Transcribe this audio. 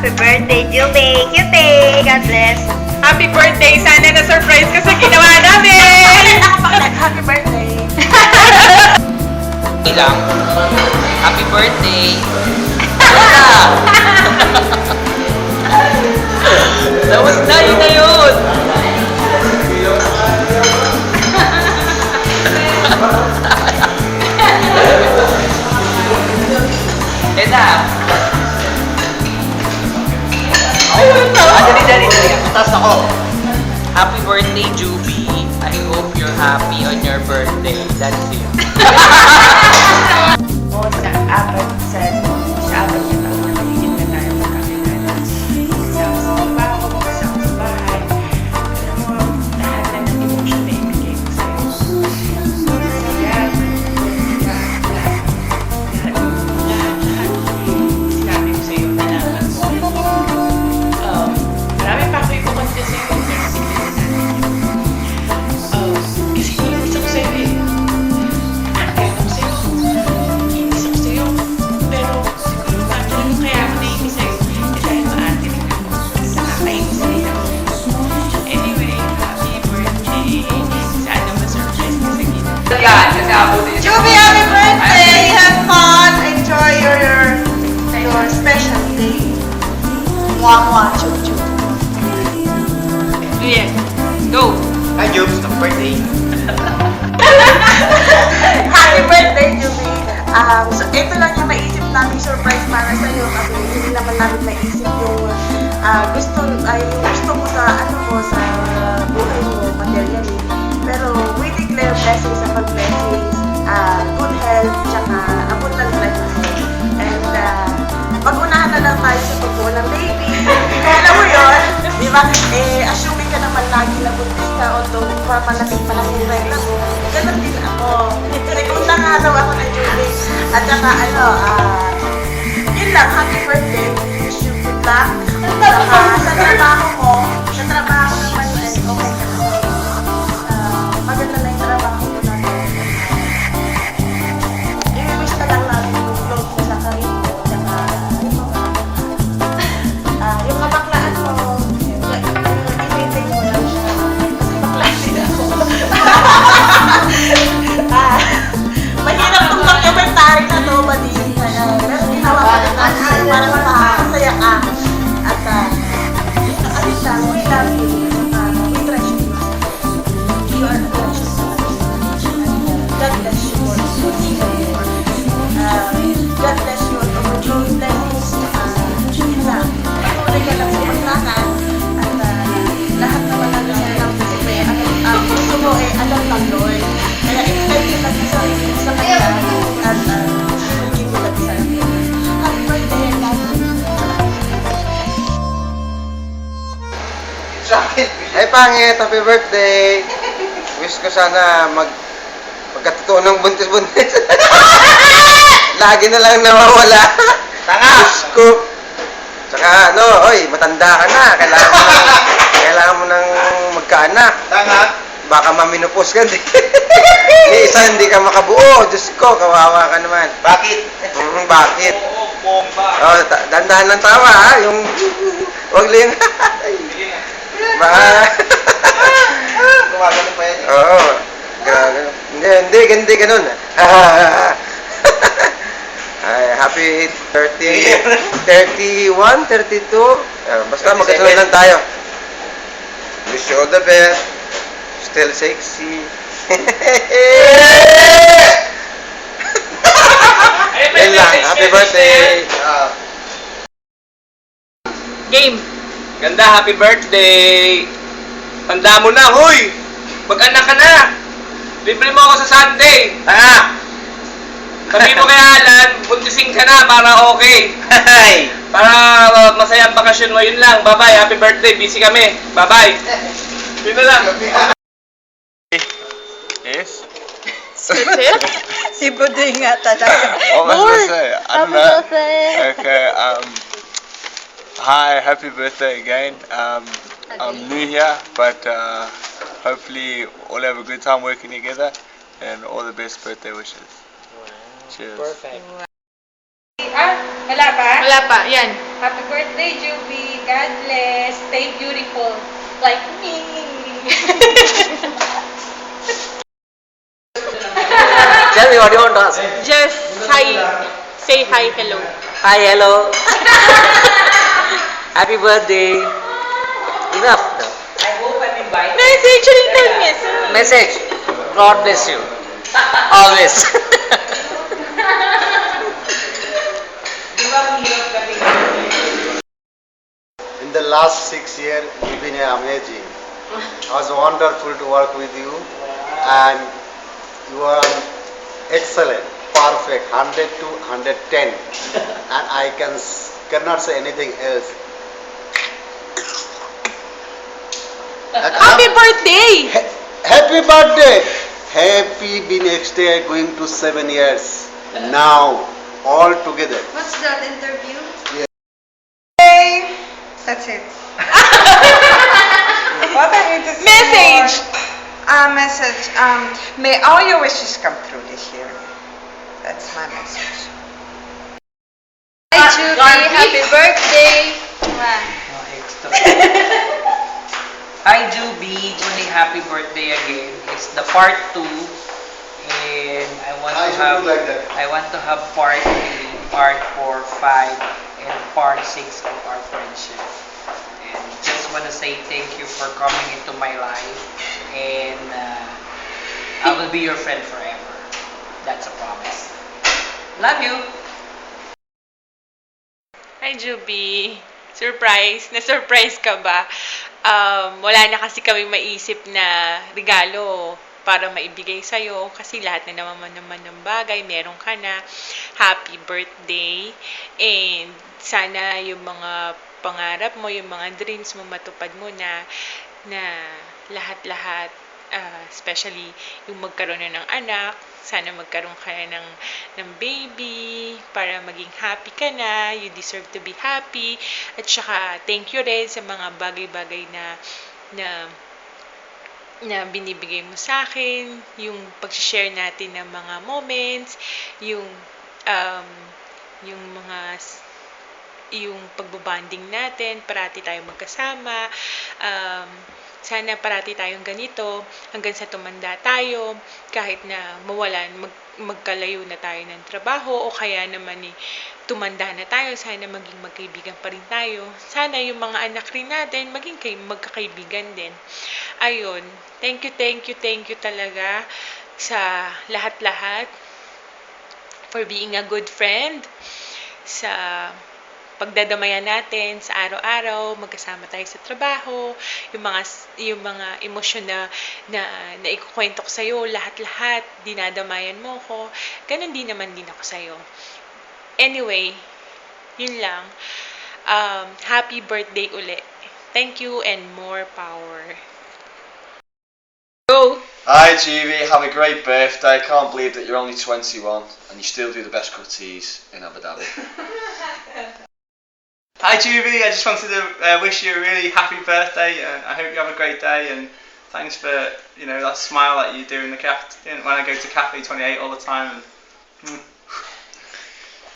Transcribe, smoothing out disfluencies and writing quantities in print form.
Happy birthday, Juby! Cutie! God bless! Happy birthday! Sana na-surprise ka sa ginawa namin! Happy birthday! Ilang. Happy birthday! Tapos na, yun na yun! Eda! Dali. Taas ako. Happy birthday, Juby. I hope you're happy on your birthday. That's it. Oo, sa apat niya taon na nagiging na tayo magkakilala. Kasama sa trabaho, kasama sa bahay. Alam mo, lahat na ng emotion na ibigay ko sa'yo. Saya, lahat. Sinabi ko sa'yo na lahat. Marami pa ako ikukonte sa'yo. Pero sige na natin. Kasi gusto ko sa'yo eh. Kaya ako sa'yo. Inis ako sa'yo. Pero siguro bakit kaya ako nainis sa'yo? Dahil maarte rin ako. Nakakainis rin ako. Anyway, happy birthday. Sana ma-surprise ka sa gina. Yan, kasi abutin niya. Juby, happy birthday! Have fun! Enjoy your special day. Mwah, chup, chup. Yeah. Go! Hi, Jubes. Happy birthday. Happy birthday, Juby! So, ito lang yung naisip namin surprise para sa iyo kasi hindi naman namin naisip yung gusto mo sa sa buhay mo materially. Pero we declare blessings sa pag-blessings, good health, tsaka abundant blessings. And pag-unahan na lang tayo sa pagbuo ng baby. Alam mo yun, di ba? Assuming ka naman lagi na buntis ka, although malaki regla mo, ganun din ako. Segunda nga daw ako ng Julie. At saka yun lang, happy birthday. Wish you good luck. Sa trabaho mo, naman, okay ka naman. Maganda na yung trabaho mo natin. I-wish na lang natin yung growth mo sa career mo. Tsaka yung kabaklaan mo, i-maintain mo lang siya. Kasi baklaan din ako. Mahirap itong documentary na to, Badi. Pero ginawa ko na natin para mapakasaya ka. At ayun lang, we love you. We trust you. You are the precious one. God bless you all. God bless you all. Overflowing blessings. Yun lang. Patuloy ka lang sa paglakan. At lahat naman ang lang kasi ang gusto mo alam ng Lord. Kaya invite ka lang sa kanya. At hindi mo lang sa akin. Happy birthday, love you. Hey pangit, happy birthday! Wish ko sana magkatotoo ng buntis-buntis. Lagi na lang nawawala. Tanga! Wish ko. Tsaka oy, matanda ka na. Kailangan mo nang magkaanak. Tanga! Baka maminupos ka din. Isa hindi ka makabuo. Diyos ko, kawawa ka naman. Bakit? Bakit? Oo, bomba. Dandahan ng tawa ha. Yung wag lang. Gumagano pa yan. Oo. Grabe. Hindi ganun. Ay, happy 30, 31, 32. Basta magkasunan lang tayo. Wish you all the best. Still sexy. Yan lang. Happy birthday. Game! Ganda, happy birthday! Tanda mo na, huy! Mag-anak ka na! Libre mo ako sa Sunday! Tanga! Sabi mo kay Alan, buntisin ka na para okay. Para masaya ang bakasyon mo. Yun lang. Bye-bye. Happy birthday. Busy kami. Bye-bye. Yun na lang. Yes? Si Budoy nga talaga. What was I say? I don't know. Okay, hi, happy birthday again. I'm new here, but hopefully all have a good time working together, and all the best birthday wishes. Cheers. Perfect. Wala pa? Wala pa. Yan. Happy birthday, Juby. God bless. Stay beautiful. Like me. Tell me what you want to ask. Just hi. Say hi, hello. Hi, hello. Happy birthday. Enough. I hope I'm invited. Message, little message. Message. God bless you. Always. Di ba ang hirap gating? In the last 6 years, you've been amazing. It was wonderful to work with you, and you are excellent, perfect, 100 to 110, and I cannot say anything else. Happy birthday! Happy birthday! Happy the next day going to 7 years. Now, all together. What's that interview? That's it. What I need to say Message! more. Message. May all your wishes come true this year. That's my message. Hi, Juby. Happy birthday. Hi Juby, Julie, happy birthday again. It's the part 2 and I want to have part 3, part 4, 5 and part 6 of our friendship. And just want to say thank you for coming into my life and I will be your friend forever. That's a promise. Love you. Hi, Juby. Surprise? Na-surprise ka ba? Wala na kasi kami maisip na regalo para maibigay sa'yo kasi lahat na naman ng bagay, meron ka na. Happy birthday. And sana yung mga pangarap mo, yung mga dreams mo, matupad mo na lahat-lahat. Especially yung magkaroon na ng anak, sana magkaroon ka na ng baby para maging happy ka na, you deserve to be happy, at saka thank you rin sa mga bagay-bagay na binibigay mo sa akin, yung pag-share natin ng mga moments, yung pagbabanding natin, parati tayong magkasama, sana parati tayong ganito hanggang sa tumanda tayo, kahit na magkalayo na tayo ng trabaho o kaya naman tumanda na tayo, sana maging magkaibigan pa rin tayo. Sana yung mga anak rin natin maging magkakaibigan din. Ayun, thank you talaga sa lahat-lahat for being a good friend, sa pagdadamayan natin sa araw-araw, magkasama tayo sa trabaho, yung mga emosyon na ikukwento ko sa'yo, lahat-lahat, dinadamayan mo ko, ganun din naman din ako sa'yo. Anyway, yun lang. Happy birthday uli. Thank you and more power. Go! Hi GB, have a great birthday. I can't believe that you're only 21 and you still do the best cutties in Abu Dhabi. Hi Juby, I just wanted to wish you a really happy birthday and I hope you have a great day and thanks for that smile that you do in the cafe when I go to Cafe 28 all the time and